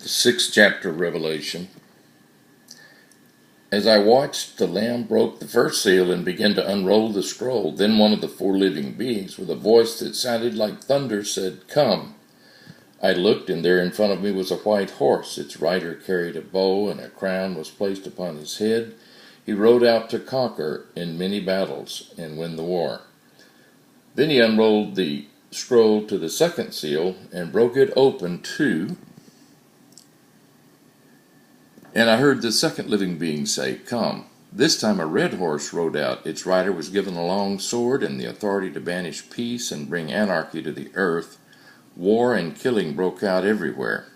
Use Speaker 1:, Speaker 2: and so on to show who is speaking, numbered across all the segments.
Speaker 1: The sixth chapter of Revelation. As I watched, the Lamb broke the first seal and began to unroll the scroll. Then one of the four living beings, with a voice that sounded like thunder, said, "Come." I looked, and there in front of me was a white horse. Its rider carried a bow, and a crown was placed upon his head. He rode out to conquer in many battles and win the war. Then he unrolled the scroll to the second seal and broke it open too. And I heard the second living being say, "Come." This time a red horse rode out. Its rider was given a long sword and the authority to banish peace and bring anarchy to the earth. War and killing broke out everywhere.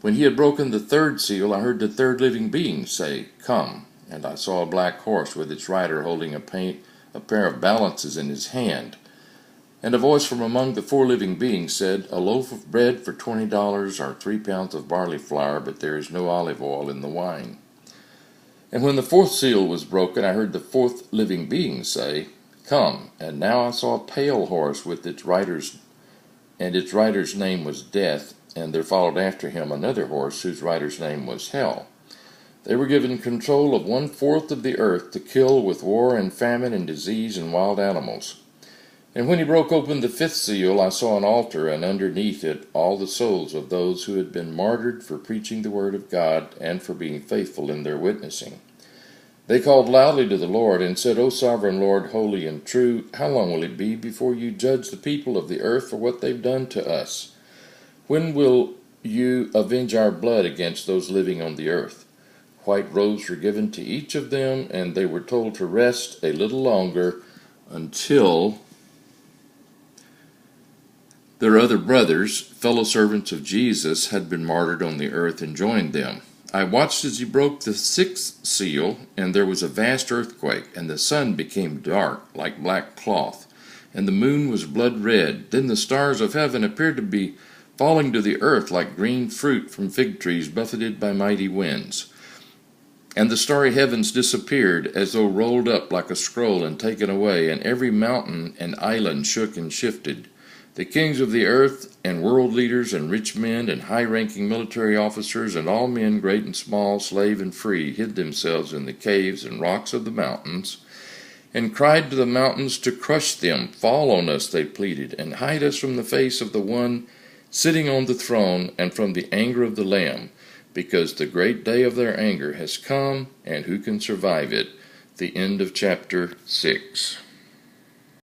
Speaker 1: When he had broken the third seal, I heard the third living being say, "Come." And I saw a black horse with its rider holding a pair of balances in his hand. And a voice from among the four living beings said, "A loaf of bread for $20 or 3 pounds of barley flour, but there is no olive oil in the wine." And when the fourth seal was broken, I heard the fourth living being say, "Come." And now I saw a pale horse with its rider's name was Death, and there followed after him another horse whose rider's name was Hell. They were given control of 1/4 of the earth to kill with war and famine and disease and wild animals. And when he broke open the fifth seal, I saw an altar, and underneath it all the souls of those who had been martyred for preaching the word of God and for being faithful in their witnessing. They called loudly to the Lord and said, "O sovereign Lord, holy and true, how long will it be before you judge the people of the earth for what they've done to us? When will you avenge our blood against those living on the earth?" White robes were given to each of them, and they were told to rest a little longer until their other brothers, fellow servants of Jesus, had been martyred on the earth and joined them. I watched as he broke the sixth seal, and there was a vast earthquake, and the sun became dark like black cloth, and the moon was blood red. Then the stars of heaven appeared to be falling to the earth like green fruit from fig trees buffeted by mighty winds. And the starry heavens disappeared as though rolled up like a scroll and taken away, and every mountain and island shook and shifted. The kings of the earth and world leaders and rich men and high-ranking military officers and all men, great and small, slave and free, hid themselves in the caves and rocks of the mountains and cried to the mountains to crush them. "Fall on us," they pleaded, "and hide us from the face of the one sitting on the throne and from the anger of the Lamb, because the great day of their anger has come, and who can survive it?" The end of chapter 6.